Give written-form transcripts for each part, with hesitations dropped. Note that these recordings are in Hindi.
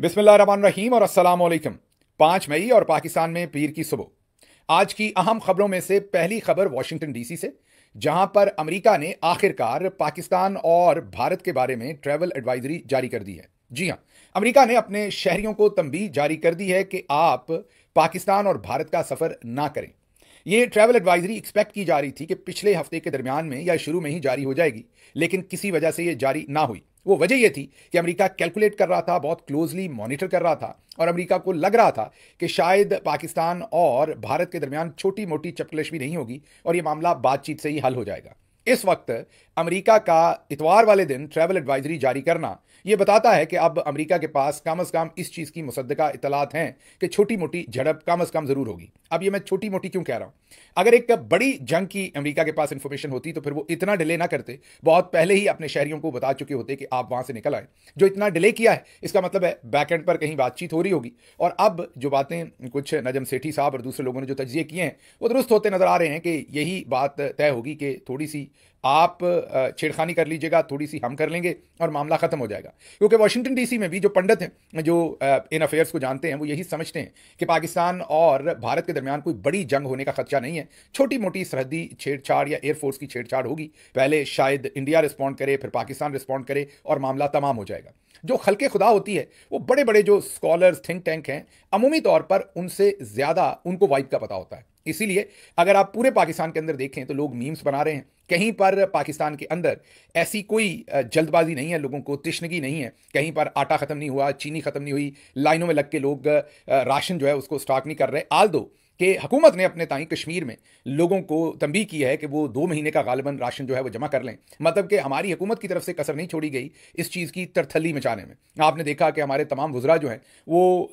बिस्मिल्लाहिर्रहमानिर्रहीम और अस्सलाम वालेकुम। 5 मई और पाकिस्तान में पीर की सुबह। आज की अहम खबरों में से पहली खबर वाशिंगटन डीसी से, जहां पर अमेरिका ने आखिरकार पाकिस्तान और भारत के बारे में ट्रैवल एडवाइजरी जारी कर दी है। जी हां, अमेरिका ने अपने शहरियों को तंबीह जारी कर दी है कि आप पाकिस्तान और भारत का सफर ना करें। ये ट्रैवल एडवाइजरी एक्सपेक्ट की जा रही थी कि पिछले हफ्ते के दरमियान में या शुरू में ही जारी हो जाएगी, लेकिन किसी वजह से ये जारी ना हुई। वो वजह यह थी कि अमेरिका कैलकुलेट कर रहा था, बहुत क्लोजली मॉनिटर कर रहा था, और अमेरिका को लग रहा था कि शायद पाकिस्तान और भारत के दरमियान छोटी मोटी चपकलिश भी नहीं होगी और ये मामला बातचीत से ही हल हो जाएगा। इस वक्त अमेरिका का इतवार वाले दिन ट्रैवल एडवाइजरी जारी करना यह बताता है कि अब अमेरिका के पास कम से कम इस चीज की मुसद्दका इतलात हैं कि छोटी मोटी झड़प कम से कम जरूर होगी। अब ये मैं छोटी मोटी क्यों कह रहा हूं? अगर एक बड़ी जंग की अमेरिका के पास इंफॉर्मेशन होती तो फिर वो इतना डिले ना करते, बहुत पहले ही अपने शहरियों को बता चुके होते कि आप वहां से निकल आए। जो इतना डिले किया है, इसका मतलब है बैक एंड पर कहीं बातचीत हो रही होगी। और अब जो बातें कुछ नजम सेठी साहब और दूसरे लोगों ने जो तज्जिए किए हैं वो दुरुस्त होते नजर आ रहे हैं कि यही बात तय होगी कि थोड़ी सी आप छेड़खानी कर लीजिएगा, थोड़ी सी हम कर लेंगे और मामला खत्म हो जाएगा। क्योंकि वाशिंगटन डीसी में भी जो पंडित हैं, जो इन अफेयर्स को जानते हैं, वो यही समझते हैं कि पाकिस्तान और भारत के दरमियान कोई बड़ी जंग होने का खदशा नहीं है। छोटी मोटी सरहदी छेड़छाड़ या एयरफोर्स की छेड़छाड़ होगी, पहले शायद इंडिया रिस्पॉन्ड करे, फिर पाकिस्तान रिस्पॉन्ड करे और मामला तमाम हो जाएगा। जो खल्के खुदा होती है, वो बड़े बड़े जो स्कॉलर्स थिंक टैंक हैं, अमूमी तौर पर उनसे ज्यादा उनको वाइब का पता होता है। इसीलिए अगर आप पूरे पाकिस्तान के अंदर देखें तो लोग मीम्स बना रहे हैं। कहीं पर पाकिस्तान के अंदर ऐसी कोई जल्दबाजी नहीं है, लोगों को तिश्नगी नहीं है, कहीं पर आटा खत्म नहीं हुआ, चीनी खत्म नहीं हुई, लाइनों में लग के लोग राशन जो है उसको स्टॉक नहीं कर रहे। आल दो कि हुकूमत ने अपने ताई कश्मीर में लोगों को तंबीह की है कि वो 2 महीने का गालिबन राशन जो है वो जमा कर लें। मतलब कि हमारी हुकूमत की तरफ से कसर नहीं छोड़ी गई इस चीज़ की तरथली मचाने में। आपने देखा कि हमारे तमाम वुज़रा जो हैं वो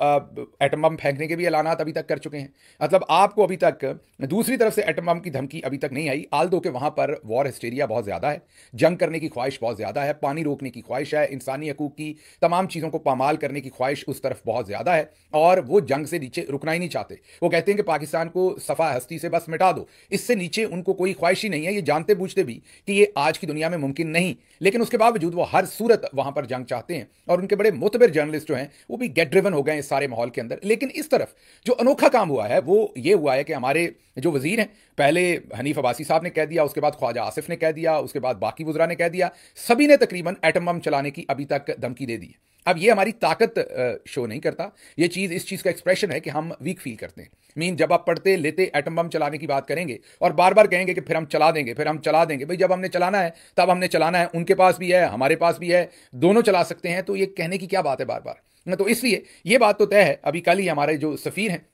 एटम बम फेंकने के भी ऐलानात अभी तक कर चुके हैं। मतलब आपको अभी तक दूसरी तरफ से एटम बम की धमकी अभी तक नहीं आई। आल दो कि वहाँ पर वॉर हिस्टेरिया बहुत ज़्यादा है, जंग करने की ख्वाहिश बहुत ज़्यादा है, पानी रोकने की ख्वाहिश है, इंसानी हकूक़ की तमाम चीज़ों को पामाल करने की ख्वाहिश उस तरफ बहुत ज़्यादा है, और वो जंग से नीचे रुकना ही नहीं चाहते। वो कहते हैं कि पाकिस्तान को सफा हस्ती से बस मिटा दो, इससे नीचे उनको कोई ख्वाहिश ही नहीं है। ये जानते बूझते भी कि ये आज की दुनिया में मुमकिन नहीं, लेकिन उसके बावजूद वो हर सूरत वहां पर जंग चाहते हैं। और उनके बड़े मुतबर जर्नलिस्ट जो हैं वो भी गेट ड्रिवन हो गए इस सारे माहौल के अंदर। लेकिन इस तरफ जो अनोखा काम हुआ है वो ये हुआ है कि हमारे जो वजीर हैं, पहले हनीफ अब्बासी साहब ने कह दिया, उसके बाद ख्वाजा आसिफ ने कह दिया, उसके बाद बाकी वुज़रा ने कह दिया, सभी ने तकरीबन एटम बम चलाने की अभी तक धमकी दे दी है। अब ये हमारी ताकत शो नहीं करता, ये चीज़ इस चीज़ का एक्सप्रेशन है कि हम वीक फील करते हैं। मीन जब आप पढ़ते लेते एटम बम चलाने की बात करेंगे और बार बार कहेंगे कि फिर हम चला देंगे, फिर हम चला देंगे। भाई जब हमने चलाना है तब हमने चलाना है, उनके पास भी है, हमारे पास भी है, दोनों चला सकते हैं, तो ये कहने की क्या बात है बार बार। तो इसलिए ये बात तो तय है। अभी कल ही हमारे जो सफ़ीर हैं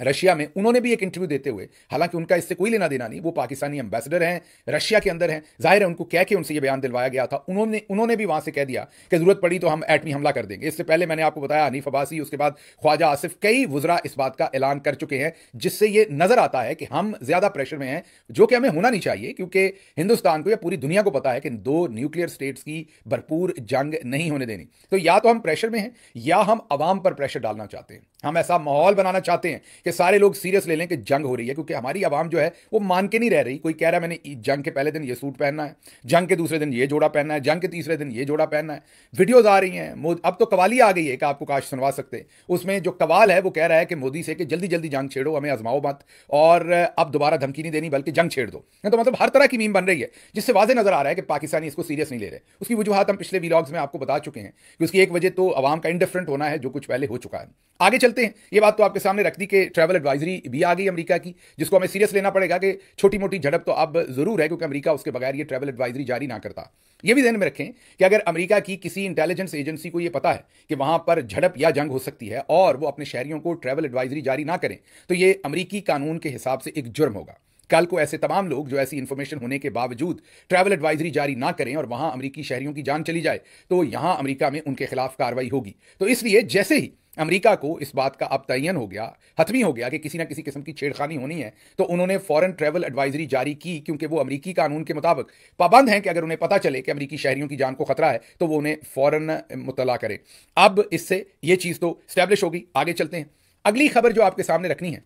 रशिया में, उन्होंने भी एक इंटरव्यू देते हुए, हालांकि उनका इससे कोई लेना देना नहीं, वो पाकिस्तानी एम्बेसडर हैं, रशिया के अंदर हैं, जाहिर है उनको कह के उनसे ये बयान दिलवाया गया था। उन्होंने भी वहां से कह दिया कि जरूरत पड़ी तो हम एटमी हमला कर देंगे। इससे पहले मैंने आपको बताया हनीफ अब्बासी, उसके बाद ख्वाजा आसिफ, कई वुज़रा इस बात का ऐलान कर चुके हैं, जिससे ये नजर आता है कि हम ज्यादा प्रेशर में हैं, जो कि हमें होना नहीं चाहिए, क्योंकि हिंदुस्तान को या पूरी दुनिया को पता है कि 2 न्यूक्लियर स्टेट्स की भरपूर जंग नहीं होने देनी। तो या तो हम प्रेशर में हैं या हम अवाम पर प्रेशर डालना चाहते हैं। हम ऐसा माहौल बनाना चाहते हैं कि सारे लोग सीरियस ले लें कि जंग हो रही है, क्योंकि हमारी आवाम जो है वो मान के नहीं रह रही। कोई कह रहा है मैंने जंग के पहले दिन ये सूट पहनना है, जंग के दूसरे दिन ये जोड़ा पहनना है, जंग के तीसरे दिन ये जोड़ा पहनना है। वीडियोज आ रही हैं, अब तो कवाली आ गई है कि आपको काश सुनवा सकते हैं। उसमें जो कवाल है वो कह रहा है कि मोदी से कि जल्दी जल्दी जंग छेड़ो, हमें आजमाओ मत, और अब दोबारा धमकी नहीं देनी बल्कि जंग छेड़ दो। तो मतलब हर तरह की मीम बन रही है, जिससे वाज़ेह नजर आ रहा है कि पाकिस्तानी इसको सीरियस नहीं ले रहे। उसकी वजूहत हम पिछले व्लॉग्स में आपको बता चुके हैं कि उसकी एक वजह तो अवाम का इंडिफरेंट होना है, जो कुछ पहले हो चुका है। आगे चलते हैं, ये बात तो आपके सामने रख दी कि ट्रैवल एडवाइजरी भी आ गई अमेरिका की, जिसको हमें सीरियस लेना पड़ेगा कि छोटी मोटी झड़प तो अब जरूर है, क्योंकि अमेरिका उसके बगैर ये ट्रैवल एडवाइजरी जारी ना करता। ये भी ध्यान में रखें कि अगर अमेरिका की किसी इंटेलिजेंस एजेंसी को यह पता है कि वहां पर झड़प या जंग हो सकती है और वो अपने शहरियों को ट्रैवल एडवाइजरी जारी ना करें, तो ये अमेरिकी कानून के हिसाब से एक जुर्म होगा। कल को ऐसे तमाम लोग जो ऐसी इंफॉर्मेशन होने के बावजूद ट्रैवल एडवाइजरी जारी ना करें और वहां अमेरिकी शहरियों की जान चली जाए, तो यहां अमेरिका में उनके खिलाफ कार्रवाई होगी। तो इसलिए जैसे ही अमेरिका को इस बात का अब तयन हो गया, हतमी हो गया कि किसी ना किसी किस्म की छेड़खानी होनी है, तो उन्होंने फॉरेन ट्रैवल एडवाइजरी जारी की, क्योंकि वो अमेरिकी कानून के मुताबिक पाबंद हैं कि अगर उन्हें पता चले कि अमेरिकी शहरियों की जान को खतरा है तो वो उन्हें फौरन मुतला करें। अब इससे ये चीज़ तो स्टैब्लिश होगी। आगे चलते हैं। अगली खबर जो आपके सामने रखनी है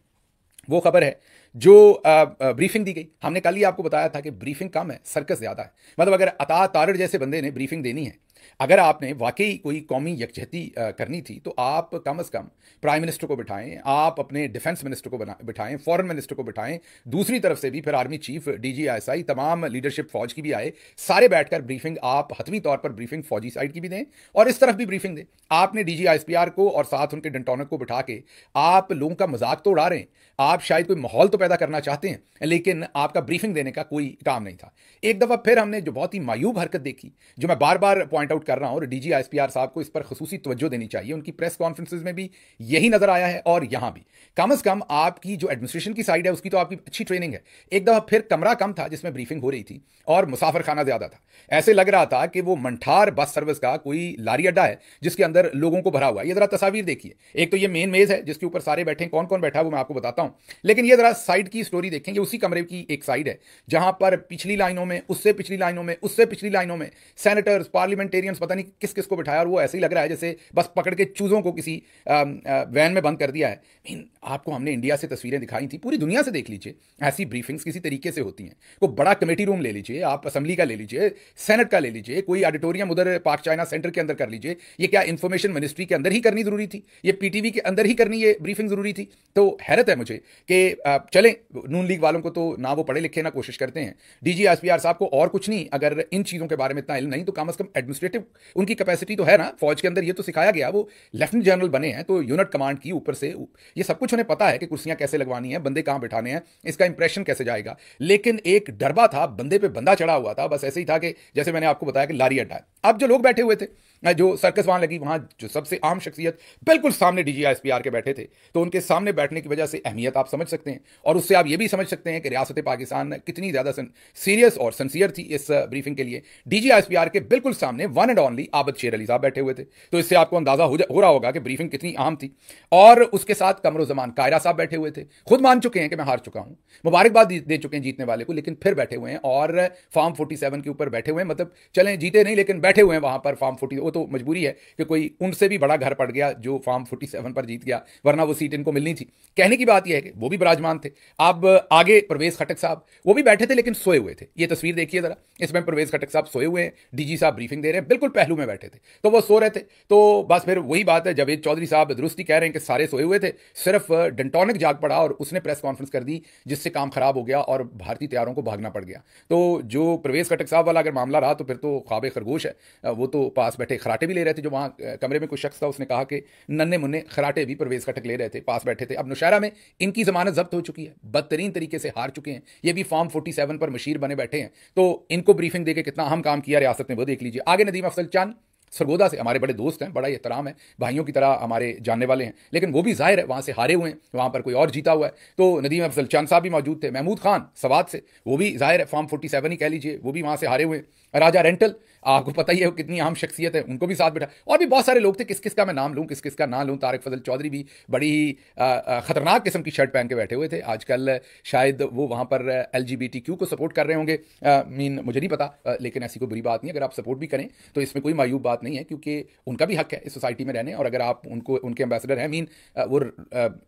वो खबर है जो ब्रीफिंग दी गई। हमने कल ही आपको बताया था कि ब्रीफिंग कम है, सर्कस ज़्यादा है। मतलब अगर अता तारड़ जैसे बंदे ने ब्रीफिंग देनी है अगर आपने वाकई कोई कौमी यकजहती करनी थी तो आप कम से कम प्राइम मिनिस्टर को बिठाएं, आप अपने डिफेंस मिनिस्टर को बिठाएं, फॉरेन मिनिस्टर को बिठाएं, दूसरी तरफ से भी फिर आर्मी चीफ, DGISI, तमाम लीडरशिप फौज की भी आए, सारे बैठकर ब्रीफिंग आप हतमी तौर पर ब्रीफिंग फौजी साइड की भी दें और इस तरफ भी ब्रीफिंग दें। आपने DGISPR को और साथ उनके डंटोनक को बिठा के आप लोगों का मजाक तो उड़ा रहे हैं, आप शायद कोई माहौल तो पैदा करना चाहते हैं, लेकिन आपका ब्रीफिंग देने का कोई काम नहीं था। एक दफा फिर हमने जो बहुत ही मायूब हरकत देखी, जो मैं बार बार पॉइंट आउट कर रहा हूं, और DGISPR साहब को इस पर खसूसी तवज्जो देनी चाहिए, उनकी प्रेस कॉन्फ्रेंसेज में भी यही नजर आया है और यहां भी। कम से कम आपकी जो एडमिनिस्ट्रेशन की साइड है उसकी तो आपकी अच्छी ट्रेनिंग है। एक दफा फिर कमरा कम था जिसमें ब्रीफिंग हो रही थी और मुसाफिर खाना ज्यादा था। ऐसे लग रहा था कि वो मंठार बस सर्विस का कोई लारी अड्डा है जिसके अंदर लोगों को भरा हुआ है। ये जरा तस्वीर देखिए, एक तो ये मेन मेज है जिसके ऊपर सारे बैठे हैं, कौन कौन बैठा है वो मैं आपको बताता हूं, लेकिन ये जरा साइड की स्टोरी देखेंगे। उसी कमरे की एक साइड है जहां पर पिछली लाइनों में, उससे पिछली लाइनों में, उससे पिछली लाइनों में सेनेटर्स, पार्लियामेंटेरियंस, पता नहीं किस किस को बिठाया, और वो ऐसे ही लग रहा है जैसे बस पकड़ के चूजों को किसी वैन में बंद कर दिया है। आपको हमने इंडिया से तस्वीरें दिखाई थी, पूरी दुनिया से देख लीजिए, ऐसी ब्रीफिंग्स किसी तरीके से होती हैं। कोई बड़ा कमेटी रूम ले लीजिए, आप असेंबली का ले लीजिए, सेनेट का ले लीजिए, कोई ऑडिटोरियम उधर पाक चाइना सेंटर के अंदर कर लीजिए। ये क्या इंफॉर्मेशन मिनिस्ट्री के अंदर ही करनी जरूरी थी? ये PTV के अंदर ही करनी ये ब्रीफिंग जरूरी थी? तो हैरत है मुझे कि चलें, नून लीग वालों को तो ना वो पढ़े लिखे ना कोशिश करते हैं, DGISPR साहब को और कुछ नहीं, अगर इन चीजों के बारे में इतना इल्म नहीं तो कम से कम एडमिनिस्ट्रेटिव उनकी कैपेसिटी तो है ना। फौज के अंदर ये तो सिखाया गया, वो लेफ्टिनेंट जनरल बने हैं तो यूनिट कमांड की ऊपर से ये सब कुछ उन्हें पता है कि कुर्सियां कैसे लगवानी है, बंदे कहां बैठाने हैं, इसका इंप्रेशन कैसे जाएगा। लेकिन एक डरबा था, बंदे पे बंदा चढ़ा हुआ था, बस ऐसे ही था कि जैसे मैंने आपको बताया कि लारी अड्डा है। अब जो लोग बैठे हुए थे, जो सर्कस वहां लगी, वहां जो सबसे आम शख्सियत बिल्कुल सामने DGISPR के बैठे थे, तो उनके सामने बैठने की वजह से अहमियत आप समझ सकते हैं, और उससे आप ये भी समझ सकते हैं कि रियासत पाकिस्तान कितनी ज्यादा सीरियस और सिंसियर थी इस ब्रीफिंग के लिए। DGISPR के बिल्कुल सामने वन एंड ओनली आबद शेर अली साहब बैठे हुए थे, तो इससे आपको अंदाजा हो रहा होगा कि ब्रीफिंग कितनी अहम थी। और उसके साथ कमरुज़्ज़मान कायरा साहब बैठे हुए थे, खुद मान चुके हैं कि मैं हार चुका हूं, मुबारकबाद दे चुके हैं जीतने वाले को, लेकिन फिर बैठे हुए हैं और फॉर्म 47 के ऊपर बैठे हुए हैं। मतलब चलें जीते नहीं, लेकिन बैठे हुए हैं वहां पर फॉर्म 40। वो तो मजबूरी है कि कोई उनसे भी बड़ा घर पड़ गया जो फॉर्म 47 पर जीत गया, वरना वो सीट इनको मिलनी थी। कहने की बात यह है कि वो भी विराजमान थे। अब आगे परवेज खटक साहब, वो भी बैठे थे लेकिन सोए हुए थे। ये तस्वीर देखिए जरा, इसमें परवेज खटक साहब सोए हुए हैं, DG साहब ब्रीफिंग दे रहे हैं, बिल्कुल पहलू में बैठे थे, तो वो सो रहे थे। तो बस फिर वही बात है, जावेद चौधरी साहब दुरुस्ती कह रहे हैं कि सारे सोए हुए थे, सिर्फ डंटोनिक जाग पड़ा और उसने प्रेस कॉन्फ्रेंस कर दी, जिससे काम खराब हो गया और भारतीय तैयारों को भागना पड़ गया। तो जो परवेज खटक साहब वाला अगर मामला रहा तो फिर तो ख्वाब खरगोश है। वो तो पास बैठे खराटे भी ले रहे थे, जो वहां कमरे में कुछ शख्स था उसने कहा कि नन्हे मुन्ने खराटे भी परवेज खटक ले रहे थे, पास बैठे थे। अब नौशहरा में इनकी जमानत जब्त हो चुकी है, बदतरीन तरीके से हार चुके हैं, ये भी फॉर्म 47 पर मशीर बने बैठे हैं। तो इनको ब्रीफिंग देके कितना अहम काम किया रियासत में वो देख लीजिए। आगे नदीम अफजल चंद सरगोदा से हमारे बड़े दोस्त हैं, बड़ा एहतराम है, भाइयों की तरह हमारे जानने वाले हैं, लेकिन वो भी जाहिर है वहां से हारे हुए हैं, वहां पर कोई और जीता हुआ है। तो नदीम अफजल चंद साहब भी मौजूद थे, महमूद खान सवात से, वो भी जाहिर है फॉर्म 47 ही कह लीजिए, वो भी वहां से हारे हुए हैं। राजा रेंटल, आपको पता ही है कितनी अहम शख्सियत है, उनको भी साथ बैठा, और भी बहुत सारे लोग थे, किस किस का मैं नाम लूं, किस किस का ना लूं। तारिक फजल चौधरी भी बड़ी ही खतरनाक किस्म की शर्ट पहन के बैठे हुए थे। आजकल शायद वो वहां पर LGBTQ को सपोर्ट कर रहे होंगे, मीन मुझे नहीं पता, लेकिन ऐसी कोई बुरी बात नहीं। अगर आप सपोर्ट भी करें तो इसमें कोई मायूब बात नहीं है, क्योंकि उनका भी हक है इस सोसाइटी में रहने, और अगर आप उनके एम्बेसडर हैं, मीन वो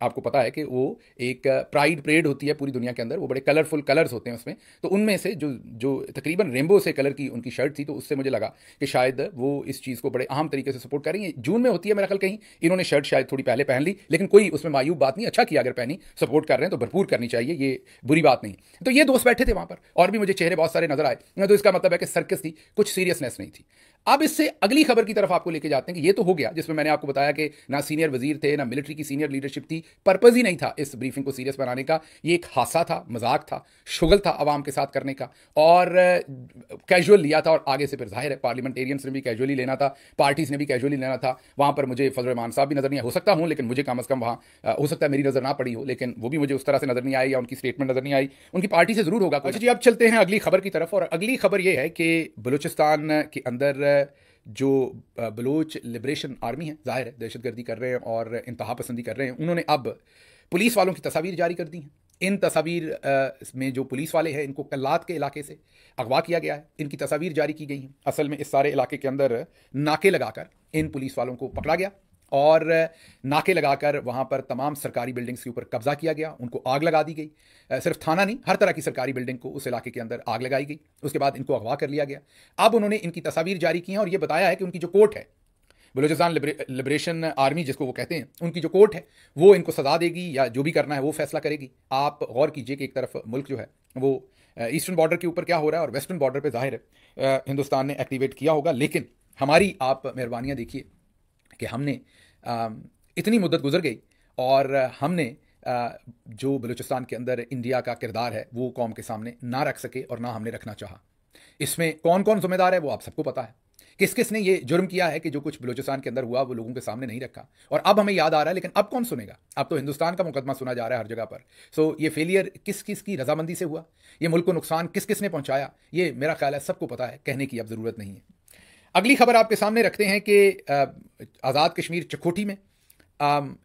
आपको पता है कि वो एक प्राइड परेड होती है पूरी दुनिया के अंदर, वो बड़े कलरफुल कलर्स होते हैं उसमें, तो उनमें से जो तकरीबन रेनबो से कलर की उनकी शर्ट थी, तो उससे मुझे लगा कि शायद वो इस चीज़ को बड़े अहम तरीके से सपोर्ट करेंगे। जून में होती है मेरा ख्याल, कहीं इन्होंने शर्ट शायद थोड़ी पहले पहन ली, लेकिन कोई उसमें मायूब बात नहीं, अच्छा किया अगर पहनी, सपोर्ट कर रहे हैं तो भरपूर करनी चाहिए, ये बुरी बात नहीं। तो ये दोस्त बैठे थे वहां पर, और भी मुझे चेहरे बहुत सारे नजर आए, तो इसका मतलब है कि सर्कस थी, कुछ सीरियसनेस नहीं थी। अब इससे अगली खबर की तरफ आपको लेके जाते हैं कि ये तो हो गया जिसमें मैंने आपको बताया कि ना सीनियर वजीर थे, ना मिलिट्री की सीनियर लीडरशिप थी, पर्पज ही नहीं था इस ब्रीफिंग को सीरियस बनाने का, ये एक हादसा था, मजाक था, शुगल था आवाम के साथ करने का, और कैजुअल लिया था। और आगे से फिर जाहिर है पार्लियामेंटेरियंस ने भी कैजुअली लेना था, पार्टीज ने भी कैजुअली लेना था। वहां पर मुझे फजल रहमान साहब भी नजर नहीं, हो सकता हूं, लेकिन मुझे कम अज कम वहां हो सकता है मेरी नजर ना पड़ी हो, लेकिन वो भी मुझे उस तरह से नजर नहीं आई, या उनकी स्टेटमेंट नजर नहीं आई, उनकी पार्टी से जरूर होगा कुछ। जी अब चलते हैं अगली खबर की तरफ, और अगली खबर यह है कि बलूचिस्तान के अंदर जो बलूच लिबरेशन आर्मी है, जाहिर है दहशतगर्दी कर रहे हैं और इंतहा पसंदी कर रहे हैं, उन्होंने अब पुलिस वालों की तस्वीर जारी कर दी हैं। इन तस्वीर में जो पुलिस वाले हैं, इनको कल्लात के इलाके से अगवा किया गया है, इनकी तस्वीर जारी की गई है। असल में इस सारे इलाके के अंदर नाके लगाकर इन पुलिस वालों को पकड़ा गया और नाके लगाकर वहां पर तमाम सरकारी बिल्डिंग्स के ऊपर कब्जा किया गया, उनको आग लगा दी गई। सिर्फ थाना नहीं, हर तरह की सरकारी बिल्डिंग को उस इलाके के अंदर आग लगाई गई। उसके बाद इनको अगवा कर लिया गया। अब उन्होंने इनकी तस्वीर जारी की हैं और यह बताया है कि उनकी जो कोर्ट है, बलूचिस्तान लिबरेशन आर्मी जिसको वो कहते हैं, उनकी जो कोर्ट है वो इनको सजा देगी या जो भी करना है वो फैसला करेगी। आप गौर कीजिए कि एक तरफ मुल्क जो है वो ईस्टर्न बॉर्डर के ऊपर क्या हो रहा है और वेस्टर्न बॉर्डर पे जाहिर है हिंदुस्तान ने एक्टिवेट किया होगा, लेकिन हमारी आप मेहरबानियाँ देखिए कि हमने इतनी मुद्दत गुजर गई और हमने जो बलूचिस्तान के अंदर इंडिया का किरदार है वो कौम के सामने ना रख सके और ना हमने रखना चाहा। इसमें कौन कौन जिम्मेदार है वो आप सबको पता है। किस किस ने ये जुर्म किया है कि जो कुछ बलूचिस्तान के अंदर हुआ वो लोगों के सामने नहीं रखा, और अब हमें याद आ रहा है, लेकिन अब कौन सुनेगा? अब तो हिंदुस्तान का मुकदमा सुना जा रहा है हर जगह पर। सो ये फेलियर किस किस की रजामंदी से हुआ, ये मुल्क को नुकसान किस किस ने पहुंचाया, ये मेरा ख्याल है सबको पता है, कहने की अब जरूरत नहीं है। अगली खबर आपके सामने रखते हैं कि आज़ाद कश्मीर चकोटी में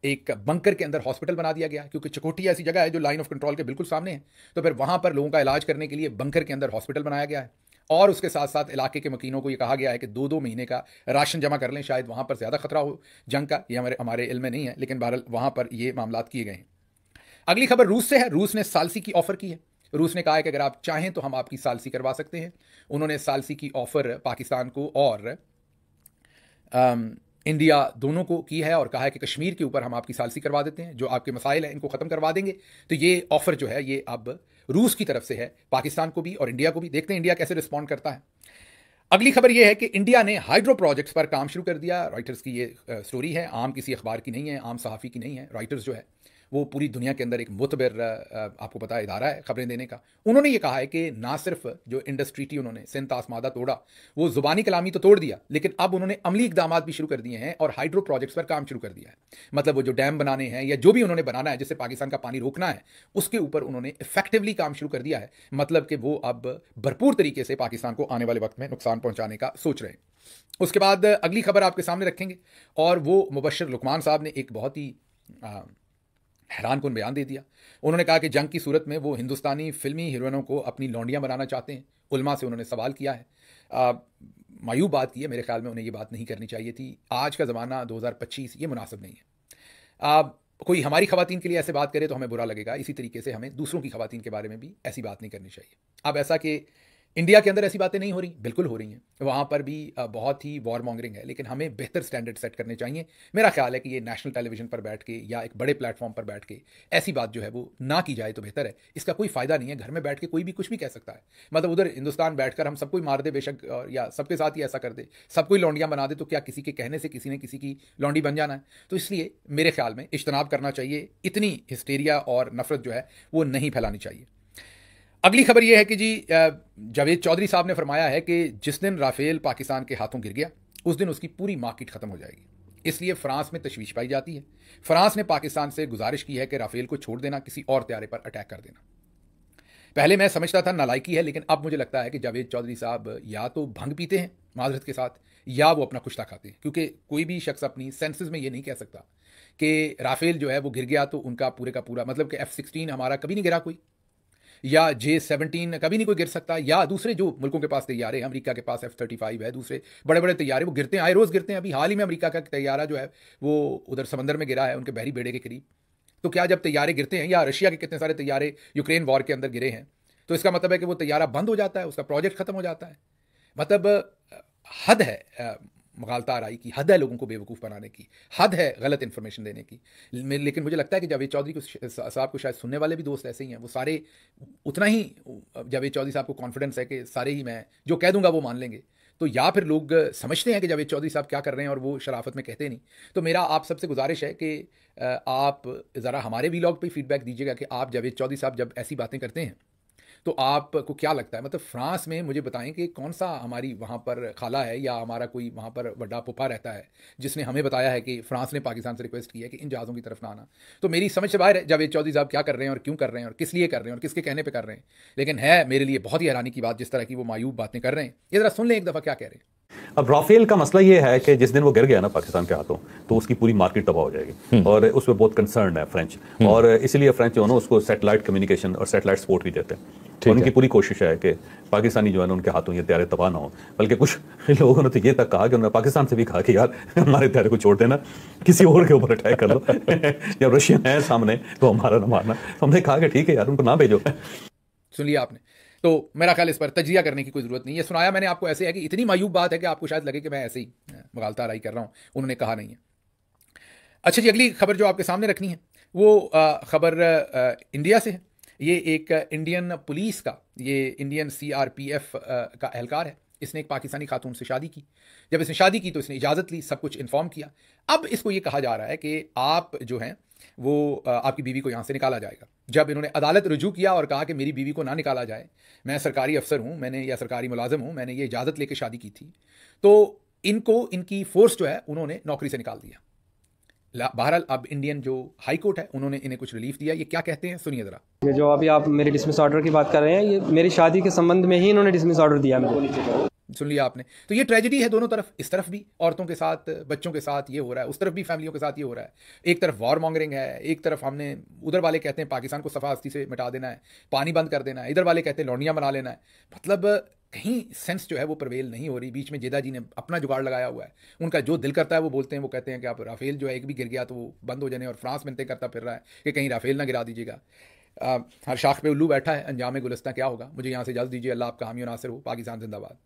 एक बंकर के अंदर हॉस्पिटल बना दिया गया, क्योंकि चकोटी ऐसी जगह है जो लाइन ऑफ कंट्रोल के बिल्कुल सामने है, तो फिर वहां पर लोगों का इलाज करने के लिए बंकर के अंदर हॉस्पिटल बनाया गया है। और उसके साथ साथ इलाके के मकीनों को यह कहा गया है कि 2-2 महीने का राशन जमा कर लें, शायद वहां पर ज़्यादा खतरा हो जंग का, ये हमारे इल्म में नहीं है, लेकिन बहरहाल वहां पर ये मामलात किए गए हैं। अगली खबर रूस से है। रूस ने सालसी की ऑफर की है। रूस ने कहा है कि अगर आप चाहें तो हम आपकी सालसी करवा सकते हैं। उन्होंने सालसी की ऑफर पाकिस्तान को और इंडिया दोनों को की है और कहा है कि कश्मीर के ऊपर हम आपकी सालसी करवा देते हैं, जो आपके मसाइल हैं इनको ख़त्म करवा देंगे। तो ये ऑफर जो है ये अब रूस की तरफ से है पाकिस्तान को भी और इंडिया को भी। देखते हैं इंडिया कैसे रिस्पॉन्ड करता है। अगली खबर यह है कि इंडिया ने हाइड्रो प्रोजेक्ट्स पर काम शुरू कर दिया। रॉयटर्स की ये स्टोरी है, आम किसी अखबार की नहीं है, आम सहाफ़ी की नहीं है। रॉयटर्स जो है वो पूरी दुनिया के अंदर एक मुतबर आपको पता है इदारा है खबरें देने का। उन्होंने ये कहा है कि ना सिर्फ जो इंडस्ट्री थी उन्होंने सिंध आसमादा तोड़ा, वो जुबानी कलामी तो तोड़ दिया, लेकिन अब उन्होंने अमली इकदाम भी शुरू कर दिए हैं और हाइड्रो प्रोजेक्ट्स पर काम शुरू कर दिया है। मतलब वो जो डैम बनाने हैं या जो भी उन्होंने बनाना है जिससे पाकिस्तान का पानी रोकना है, उसके ऊपर उन्होंने इफेक्टिवली काम शुरू कर दिया है। मतलब कि वो अब भरपूर तरीके से पाकिस्तान को आने वाले वक्त में नुकसान पहुंचाने का सोच रहे हैं। उसके बाद अगली खबर आपके सामने रखेंगे और वो मुबश्शिर लुकमान साहब ने एक बहुत ही हैरानकुन बयान दे दिया। उन्होंने कहा कि जंग की सूरत में वो हिंदुस्तानी फिल्मी हीरोइनों को अपनी लौंडियां बनाना चाहते हैं। उलमा से उन्होंने सवाल किया है। मायूब बात की है, मेरे ख्याल में उन्हें ये बात नहीं करनी चाहिए थी। आज का ज़माना 2025 ये मुनासिब नहीं है। कोई हमारी खवातीन के लिए ऐसे बात करे तो हमें बुरा लगेगा, इसी तरीके से हमें दूसरों की खवातीन के बारे में भी ऐसी बात नहीं करनी चाहिए। अब ऐसा कि इंडिया के अंदर ऐसी बातें नहीं हो रही, बिल्कुल हो रही हैं, वहाँ पर भी बहुत ही वॉर मॉन्गरिंग है, लेकिन हमें बेहतर स्टैंडर्ड सेट करने चाहिए। मेरा ख्याल है कि ये नेशनल टेलीविजन पर बैठ के या एक बड़े प्लेटफॉर्म पर बैठ के ऐसी बात जो है वो ना की जाए तो बेहतर है। इसका कोई फ़ायदा नहीं है। घर में बैठ के कोई भी कुछ भी कह सकता है। मतलब उधर हिंदुस्तान बैठकर हम सबको मार दे बेशक, या सबके साथ ही ऐसा कर दे, सबको ही लौंडियाँ बना दे, तो क्या किसी के कहने से किसी ने किसी की लौंडी बन जाना है? तो इसलिए मेरे ख्याल में इज्तनाब करना चाहिए। इतनी हिस्टेरिया और नफरत जो है वो नहीं फैलानी चाहिए। अगली खबर यह है कि जी जावेद चौधरी साहब ने फरमाया है कि जिस दिन राफेल पाकिस्तान के हाथों गिर गया उस दिन उसकी पूरी मार्केट खत्म हो जाएगी। इसलिए फ्रांस में तशवीश पाई जाती है। फ्रांस ने पाकिस्तान से गुजारिश की है कि राफेल को छोड़ देना, किसी और तैयारे पर अटैक कर देना। पहले मैं समझता था नालायकी है, लेकिन अब मुझे लगता है कि जावेद चौधरी साहब या तो भंग पीते हैं माजरत के साथ, या वो अपना कुश्ता खाते हैं, क्योंकि कोई भी शख्स अपनी सेंसेस में ये नहीं कह सकता कि राफेल जो है वो गिर गया तो उनका पूरे का पूरा, मतलब कि F-16 हमारा कभी नहीं गिरा कोई, या J-17 कभी नहीं कोई गिर सकता, या दूसरे जो मुल्कों के पास तैयारे हैं, अमेरिका के पास F-35 है, दूसरे बड़े बड़े तैयारे वो गिरते हैं, आए रोज़ गिरते हैं। अभी हाल ही में अमेरिका का तैयारा जो है वो उधर समंदर में गिरा है, उनके बहरी बेड़े के करीब। तो क्या जब तैयारे गिरते हैं, या रशिया के कितने सारे तैयारे यूक्रेन वॉर के अंदर गिरे हैं, तो इसका मतलब है कि वो तैयारा बंद हो जाता है, उसका प्रोजेक्ट खत्म हो जाता है। मतलब हद है मुगालता आराई की, हद है लोगों को बेवकूफ़ बनाने की, हद है गलत इन्फॉर्मेशन देने की। लेकिन मुझे लगता है कि जावेद चौधरी साहब को शायद सुनने वाले भी दोस्त ऐसे ही हैं, वो सारे उतना ही जावेद चौधरी साहब को कॉन्फिडेंस है कि सारे ही मैं जो कह दूंगा वो मान लेंगे। तो या फिर लोग समझते हैं कि जावेद चौधरी साहब क्या कर रहे हैं और वो शराफत में कहते नहीं। तो मेरा आप सबसे गुजारिश है कि आप ज़रा हमारे व्लॉग पे फीडबैक दीजिएगा कि आप जावेद चौधरी साहब जब ऐसी बातें करते हैं तो आपको क्या लगता है। मतलब फ्रांस में मुझे बताएं कि कौन सा हमारी वहाँ पर खाला है या हमारा कोई वहाँ पर बड़ा पुपा रहता है जिसने हमें बताया है कि फ्रांस ने पाकिस्तान से रिक्वेस्ट की है कि इन जहाज़ों की तरफ ना आना। तो मेरी समझ से बाहर है जावेद चौधरी साहब क्या कर रहे हैं और क्यों कर रहे हैं और किस लिए कर रहे हैं और किसके कहने पर कर रहे हैं। लेकिन है मेरे लिए बहुत ही हैरानी की बात जिस तरह की वो मायूब बातें कर रहे हैं। ये ज़रा सुन लें एक दफ़ा क्या कह रहे हैं। अब राफेल का मसला ये है कि जिस दिन वो गिर गया ना पाकिस्तान के हाथों, तो उसकी पूरी मार्केट तबाह हो जाएगी और उसमें बहुत कंसर्न है फ्रेंच, और इसीलिए फ्रेंच जो है ना उसको सैटेलाइट कम्युनिकेशन और सैटेलाइट सपोर्ट भी देते हैं। और उनकी पूरी कोशिश है कि पाकिस्तानी जो है ना उनके हाथों ये तैयारे तबाह ना हो। बल्कि कुछ लोगों ने तो ये तक कहा कि उन्होंने पाकिस्तान से भी कहा कि यार हमारे तैयारे को छोड़ देना, किसी और के ऊपर अटैक कर लो जब रशियन है सामने तो हमारा ना मारना। तो हमने कहा कि ठीक है यार, उनको ना भेजो। सुन लिया आपने। तो मेरा ख्याल इस पर तजिया करने की कोई ज़रूरत नहीं है। सुनाया मैंने आपको ऐसे है कि इतनी मायूब बात है कि आपको शायद लगे कि मैं ऐसे ही मुगालता राई कर रहा हूँ, उन्होंने कहा नहीं है। अच्छा जी, अगली खबर जो आपके सामने रखनी है वो खबर इंडिया से है। ये एक इंडियन पुलिस का, ये इंडियन CRPF का एहलकार है। इसने एक पाकिस्तानी खातून से शादी की। जब इसने शादी की तो इसने इजाज़त ली, सब कुछ इन्फॉर्म किया। अब इसको ये कहा जा रहा है कि आप जो हैं वो आपकी बीवी को यहाँ से निकाला जाएगा। जब इन्होंने अदालत रुजू किया और कहा कि मेरी बीवी को ना निकाला जाए, मैं सरकारी अफसर हूँ, मैंने या सरकारी मुलाजिम हूँ, मैंने ये इजाज़त लेके शादी की थी, तो इनको इनकी फोर्स जो है उन्होंने नौकरी से निकाल दिया। बहरहाल अब इंडियन जो हाई कोर्ट है उन्होंने इन्हें कुछ रिलीफ दिया। ये क्या कहते हैं सुनिए ज़रा। ये जो अभी आप मेरे डिसमिस ऑर्डर की बात कर रहे हैं, ये मेरी शादी के संबंध में ही इन्होंने डिसमिस ऑर्डर दिया मुझे। सुन लिया आपने। तो ये ट्रेजेडी है दोनों तरफ। इस तरफ भी औरतों के साथ, बच्चों के साथ ये हो रहा है, उस तरफ भी फैमिलियों के साथ ये हो रहा है। एक तरफ वॉर मॉन्गरिंग है, एक तरफ हमने, उधर वाले कहते हैं पाकिस्तान को सफास्ती से मिटा देना है, पानी बंद कर देना है, इधर वाले कहते हैं लौंडियाँ बना लेना है। मतलब कहीं सेंस जो है वो प्रवेल नहीं हो रही। बीच में जेदा जी ने अपना जुगाड़ लगाया हुआ है। उनका जो दिल करता है वो बोलते हैं, वो कहते हैं कि आप राफेल जो है एक भी गिर गया तो वो बंद हो जाने, और फ्रांस मिन्नतें करता फिर रहा है कि कहीं राफेल ना गिरा दीजिएगा। हर शाख पे उल्लू बैठा है, अंजाम गुलस्तां क्या होगा। मुझे यहाँ से इजाज़त दीजिए। अल्लाह आपका हामी और नासिर हो। पाकिस्तान जिंदाबाद।